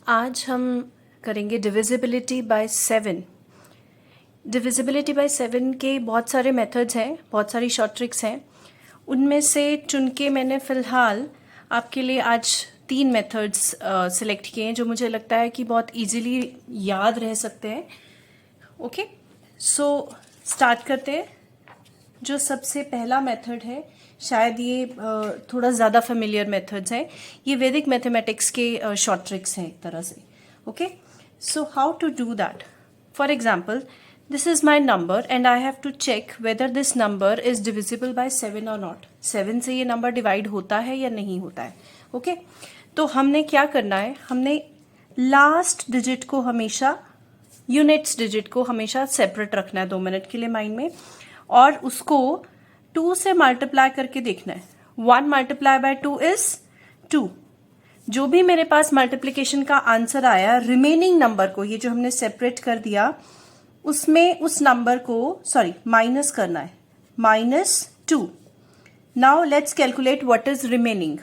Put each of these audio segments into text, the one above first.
आज हम करेंगे डिविजिबिलिटी बाय 7। डिविजिबिलिटी बाय 7 के बहुत सारे मेथड्स हैं, बहुत सारी शॉर्ट ट्रिक्स हैं। उनमें से चुन के मैंने फ़िलहाल आपके लिए आज 3 मेथड्स सिलेक्ट किए हैं जो मुझे लगता है कि बहुत इजीली याद रह सकते हैं। ओके, सो स्टार्ट करते हैं। जो सबसे पहला मेथड है, शायद ये थोड़ा ज़्यादा फेमिलियर मेथड्स हैं। ये वैदिक मैथमेटिक्स के शॉर्ट ट्रिक्स हैं एक तरह से। Okay, so how to do that? For example, this is my number and I have to check whether this number is divisible by 7 और नॉट। 7 से ये नंबर डिवाइड होता है या नहीं होता है। ओके, तो हमने क्या करना है, हमने लास्ट डिजिट को हमेशा, यूनिट्स डिजिट को हमेशा सेपरेट रखना है 2 मिनट के लिए माइंड में, और उसको 2 से मल्टीप्लाई करके देखना है। 1 मल्टीप्लाई बाय 2 इज 2। जो भी मेरे पास मल्टीप्लिकेशन का आंसर आया, रिमेनिंग नंबर को, ये जो हमने सेपरेट कर दिया, उसमें उस नंबर को माइनस करना है, -2। Now let's calculate what is remaining.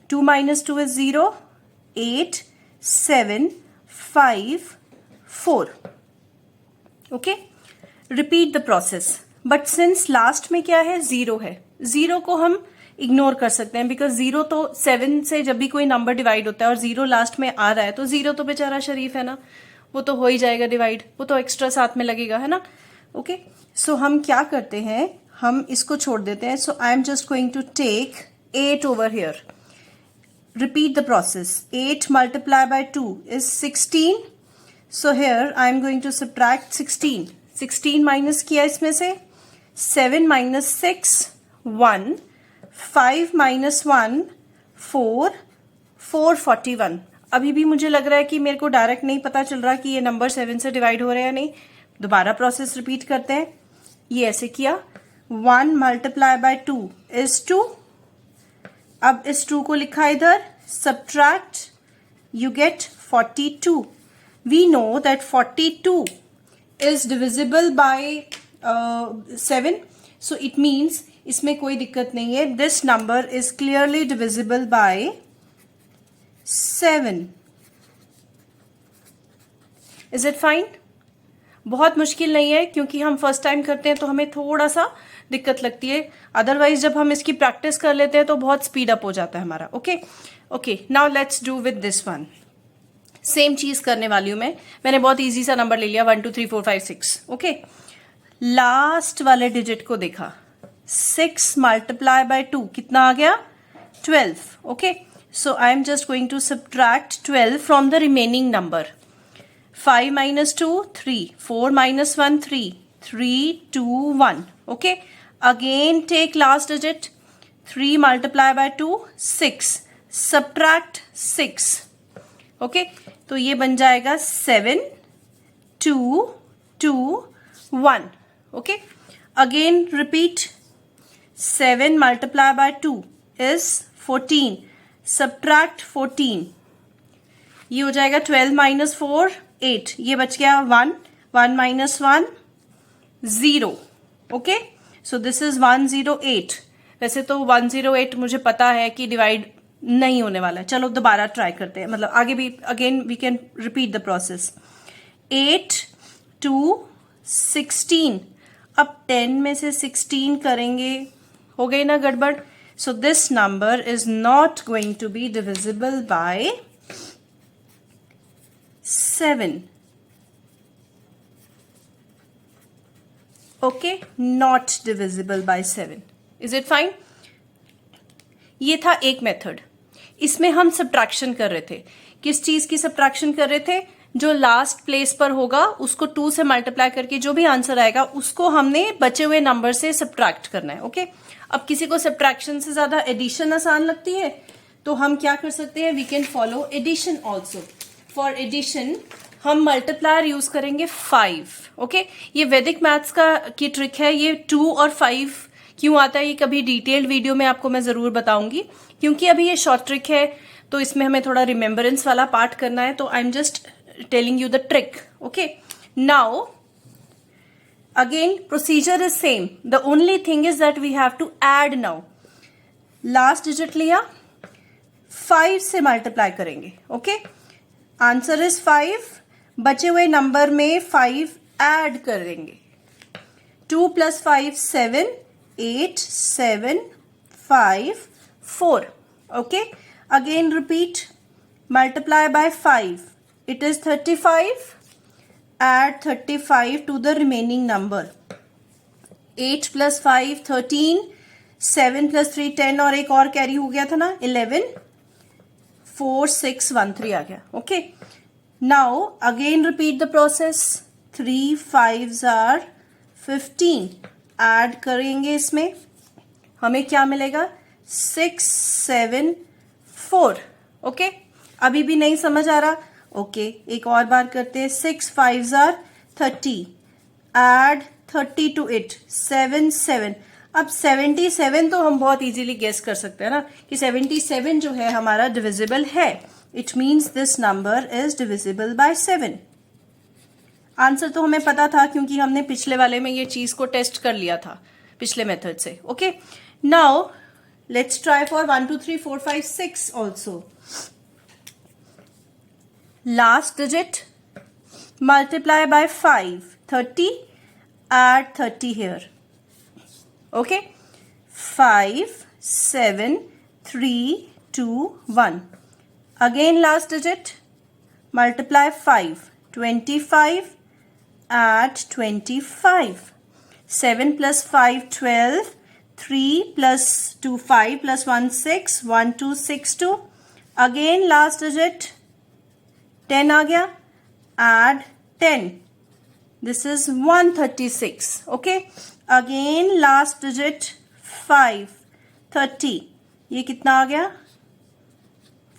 2 - 2 is 0, 8, 7, 5, 4। Okay, repeat the process. But since last में क्या है, 0 है, 0 को हम इग्नोर कर सकते हैं, बिकॉज 0 तो 7 से जब भी कोई नंबर डिवाइड होता है और 0 लास्ट में आ रहा है, तो 0 तो बेचारा शरीफ है ना, वो तो हो ही जाएगा डिवाइड, वो तो एक्स्ट्रा साथ में लगेगा, है ना। ओके, सो हम क्या करते हैं, हम इसको छोड़ देते हैं। So I am just going to take 8 over here. Repeat the process. 8 multiply by 2 is 16. So here I am going to subtract 16. 16 minus किया इसमें से, 7 - 6 1, 5 - 1 4, 441। अभी भी मुझे लग रहा है कि मेरे को डायरेक्ट नहीं पता चल रहा कि ये नंबर 7 से डिवाइड हो रहे हैं या नहीं। दोबारा प्रोसेस रिपीट करते हैं। ये ऐसे किया, 1 मल्टीप्लाई बाय 2 इज 2। अब इस 2 को लिखा इधर, subtract, you get 42. We know that 42 is divisible by 7. So it means इसमें कोई दिक्कत नहीं है, this number is clearly divisible by 7. Is it fine? बहुत मुश्किल नहीं है, क्योंकि हम फर्स्ट टाइम करते हैं तो हमें थोड़ा सा दिक्कत लगती है। अदरवाइज जब हम इसकी प्रैक्टिस कर लेते हैं तो बहुत स्पीड अप हो जाता है हमारा। Okay, now let's do with this one. Same चीज करने वाली हूं मैंने बहुत इजी सा नंबर ले लिया, 1 2 3 4 5 6। ओके, लास्ट वाले डिजिट को देखा, 6 मल्टीप्लाई बाय 2 कितना आ गया, 12। Okay, so I am just going to subtract 12 from the remaining number. 5 - 2 3, 4 - 1 3, 3 2 1। Okay, again take last digit, 3 multiply by 2 6, subtract 6। Okay, तो ये बन जाएगा 7 2 2 1। Okay, again repeat, 7 multiply by 2 is 14, subtract 14। ये हो जाएगा 12 - 4 8, ये बच गया 1, 1 - 1 0। Okay, so this is 108। वैसे तो 108 मुझे पता है कि डिवाइड नहीं होने वाला है। चलो दोबारा ट्राई करते हैं, मतलब आगे भी again we can repeat the process. 8 2 16। अब 10 में से 16 करेंगे, हो गई ना गड़बड़। So this number is not going to be divisible by 7। Okay, not divisible by 7। Is it fine? ये था एक मेथड। इसमें हम सब्ट्रैक्शन कर रहे थे। किस चीज की सब्ट्रैक्शन कर रहे थे? जो लास्ट प्लेस पर होगा उसको 2 से मल्टीप्लाई करके जो भी आंसर आएगा उसको हमने बचे हुए नंबर से सब्ट्रैक्ट करना है। ओके, अब किसी को सब्ट्रैक्शन से ज्यादा एडिशन आसान लगती है तो हम क्या कर सकते हैं, we can follow addition also. For addition हम मल्टीप्लायर यूज करेंगे 5। ओके, ये वैदिक मैथ्स की ट्रिक है। ये 2 और 5 क्यों आता है, ये कभी डिटेल्ड वीडियो में आपको मैं जरूर बताऊंगी, क्योंकि अभी ये शॉर्ट ट्रिक है तो इसमें हमें थोड़ा रिमेम्बरेंस वाला पार्ट करना है। तो I am just telling you the trick. Okay, now again procedure is same, the only thing is that we have to add now. Last digit लिया, 5 से मल्टीप्लाई करेंगे। Okay, answer is 5। बचे हुए number में 5 add करेंगे। 2 + 5 7, 8 7 5 4। Okay, again repeat, multiply by 5, it is 35। add 35 to the remaining number। 8 + 5 13, 7 + 3 10 और एक और कैरी हो गया था ना 11, 4 6 1 3 आ गया। Okay, now again repeat the process. 3 5s are 15, add करेंगे, इसमें हमें क्या मिलेगा 6 7 4। ओके, अभी भी नहीं समझ आ रहा? ओके, एक और बार करते हैं। 6 5s are 30, add 30 to it, 7 7। अब 77 तो हम बहुत इजीली गेस कर सकते हैं ना कि 77 जो है हमारा डिविजिबल है। It means this number is divisible by 7। Answer तो हमें पता था क्योंकि हमने पिछले वाले में ये चीज को टेस्ट कर लिया था पिछले मेथड से। Okay, now let's try for 1 2 3 4 5 6 also. Last digit, multiply by 5, 30, add 30 here. Okay, 5 7 3 2 1। Again last digit, multiply 5, 25, add 25। 7 + 5 12, 3 + 2 5 + 1 6, 1 2 6 2। Again last digit 10 आ गया, add 10, this is 136। Okay, again last digit 5 30, ये कितना आ गया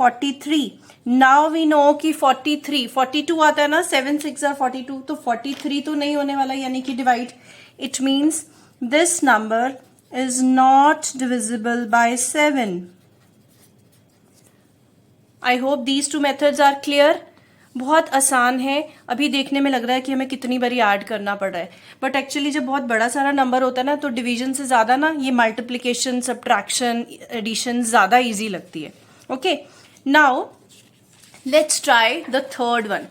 43। नाउ वी नो कि 43 42 आता है ना, 7 6 are 42, तो 43 तो नहीं होने वाला, यानी कि divide. It means this number is not divisible by 7। I hope these two methods are clear. बहुत आसान है। अभी देखने में लग रहा है कि हमें कितनी बारी ऐड करना पड़ रहा है, बट एक्चुअली जब बहुत बड़ा सारा नंबर होता है ना तो डिवीजन से ज़्यादा ना ये मल्टीप्लिकेशन सब्ट्रैक्शन एडिशन ज़्यादा इजी लगती है। Okay, now let's try the third one.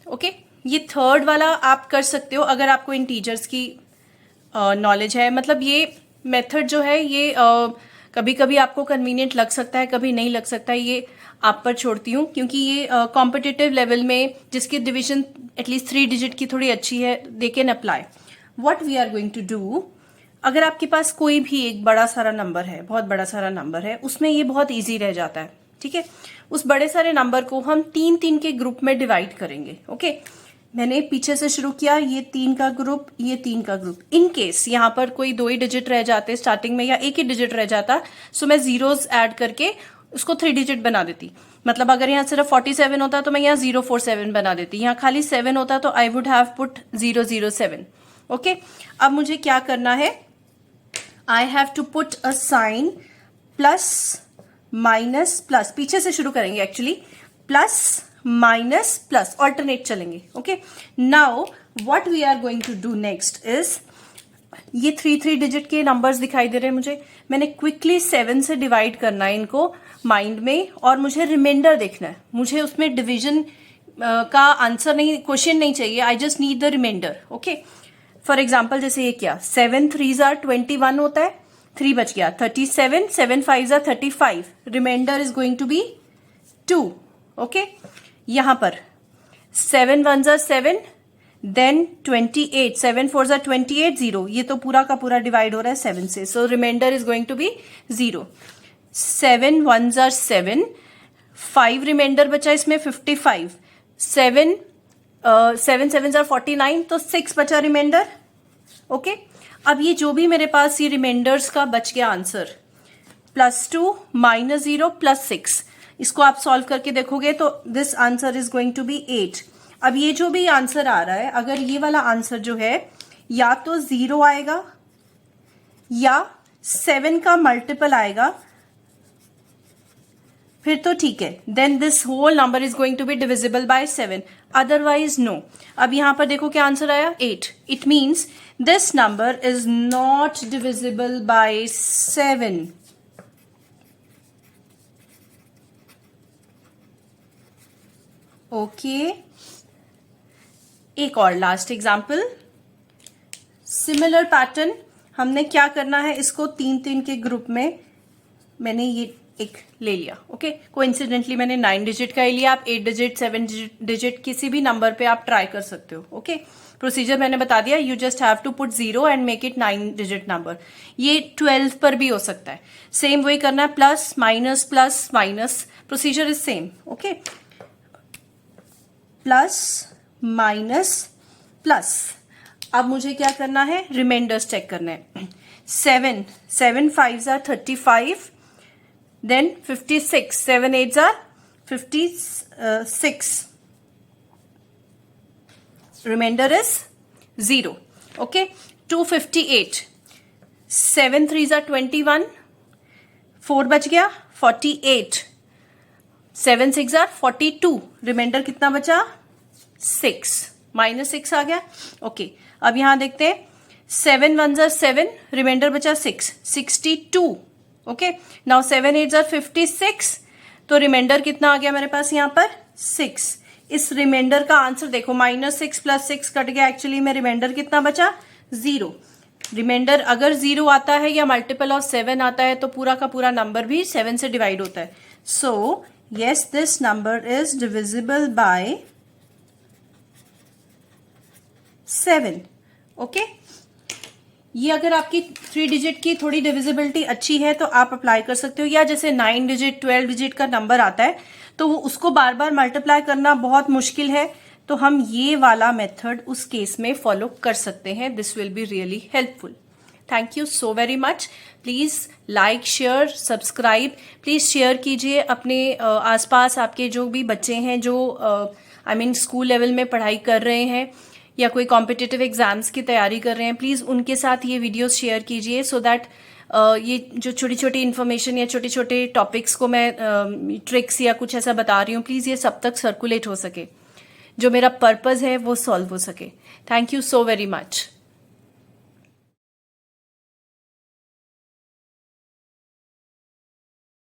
Okay, ये थर्ड वाला आप कर सकते हो अगर आपको इंटीजर्स की नॉलेज है। मतलब ये मेथड जो है ये कभी कभी आपको कन्वीनियंट लग सकता है, कभी नहीं लग सकता है, ये आप पर छोड़ती हूँ, क्योंकि ये कॉम्पिटिटिव लेवल में जिसकी डिवीजन एटलीस्ट 3 डिजिट की थोड़ी अच्छी है, they can apply. What we are going to do, अगर आपके पास कोई भी एक बड़ा सारा नंबर है, बहुत बड़ा सारा नंबर है, उसमें ये बहुत ईजी रह जाता है। ठीक है, उस बड़े सारे नंबर को हम 3 के ग्रुप में डिवाइड करेंगे। ओके, मैंने पीछे से शुरू किया, ये 3 का ग्रुप, ये 3 का ग्रुप। इन केस यहाँ पर कोई 2 ही डिजिट रह जाते स्टार्टिंग में या एक ही डिजिट रह जाता, सो मैं जीरोस ऐड करके उसको 3 डिजिट बना देती। मतलब अगर यहाँ सिर्फ 47 होता तो मैं यहाँ 047 बना देती, यहाँ खाली 7 होता तो I would have put 007। Okay, अब मुझे क्या करना है, I have to put a sign plus minus plus, पीछे से शुरू करेंगे actually, plus minus plus, alternate चलेंगे। Okay, now what we are going to do next is, ये 3 डिजिट के नंबर्स दिखाई दे रहे हैं मुझे, मैंने क्विकली 7 से डिवाइड करना है इनको माइंड में, और मुझे रिमाइंडर देखना है। मुझे उसमें डिवीजन का आंसर नहीं, क्वेश्चन नहीं चाहिए, I just need the reminder. Okay, for example जैसे ये क्या, 7 3s are 21 होता है, 3 बच गया 37, 7 5s are 35, reminder is going to be 2। Okay, यहां पर 7 1s are 7, then 28, 7 4s are 28, 0, ये तो पूरा का पूरा डिवाइड हो रहा है 7 से, so remainder is going to be 0। 7 1s are 7, 5 remainder बचा इसमें 55, 7 7s are 49, तो 6 बचा रिमाइंडर। ओके, अब ये जो भी मेरे पास ये रिमाइंडर्स का बच गया आंसर, +2 -0 +6, इसको आप सॉल्व करके देखोगे तो this answer is going to be 8। अब ये जो भी आंसर आ रहा है, अगर ये वाला आंसर जो है या तो 0 आएगा या 7 का मल्टीपल आएगा, फिर तो ठीक है, then this whole number is going to be divisible by 7, otherwise no. अब यहां पर देखो क्या आंसर आया, 8। It means this number is not divisible by 7। Okay, एक और लास्ट एग्जाम्पल, सिमिलर पैटर्न। हमने क्या करना है, इसको 3-3 के ग्रुप में मैंने ये एक ले लिया। ओके, कोइंसिडेंटली मैंने 9 डिजिट का ही लिया, आप 8 डिजिट 7 डिजिट किसी भी नंबर पे आप ट्राई कर सकते हो। ओके, प्रोसीजर मैंने बता दिया, you just have to put 0 and make it 9 digit number. ये 12 पर भी हो सकता है, सेम वही करना है, plus minus, procedure is same. Okay, plus minus plus. अब मुझे क्या करना है, रिमाइंडर्स चेक करना है। 7 5s are 35, then 56, 7 8s are 56, remainder is 0. Okay, 258, 7 3s are 21, 4 बच गया 48, 7 6 are 42, रिमाइंडर कितना बचा 6, -6 आ गया। ओके, अब यहां देखते हैं, 7 1s are 7, रिमाइंडर बचा 6, 62। ओके, नाउ 7 8s are 56, तो रिमाइंडर कितना आ गया मेरे पास यहाँ पर 6। इस रिमाइंडर का आंसर देखो, -6 + 6 कट गया, एक्चुअली में रिमाइंडर कितना बचा 0। रिमाइंडर अगर 0 आता है या मल्टीपल ऑफ 7 आता है तो पूरा का पूरा नंबर भी 7 से डिवाइड होता है। So yes, this number is divisible by 7। Okay, ये अगर आपकी 3 डिजिट की थोड़ी डिविजिबिलिटी अच्छी है तो आप अप्लाई कर सकते हो, या जैसे 9 डिजिट 12 डिजिट का नंबर आता है तो वो उसको बार बार मल्टीप्लाई करना बहुत मुश्किल है, तो हम ये वाला मेथड उस केस में फॉलो कर सकते हैं। This will be really helpful. Thank you so very much. Please like, share, subscribe. Please share कीजिए अपने आसपास आपके जो भी बच्चे हैं जो स्कूल लेवल में पढ़ाई कर रहे हैं या कोई कॉम्पिटिटिव एग्जाम्स की तैयारी कर रहे हैं। प्लीज़ उनके साथ ये वीडियोस शेयर कीजिए, सो दैट ये जो छोटी छोटी इन्फॉर्मेशन या छोटे छोटे टॉपिक्स को मैं ट्रिक्स या कुछ ऐसा बता रही हूँ, प्लीज़ ये सब तक सर्कुलेट हो सके, जो मेरा पर्पज़ है वो सॉल्व हो सके। Thank you so very much.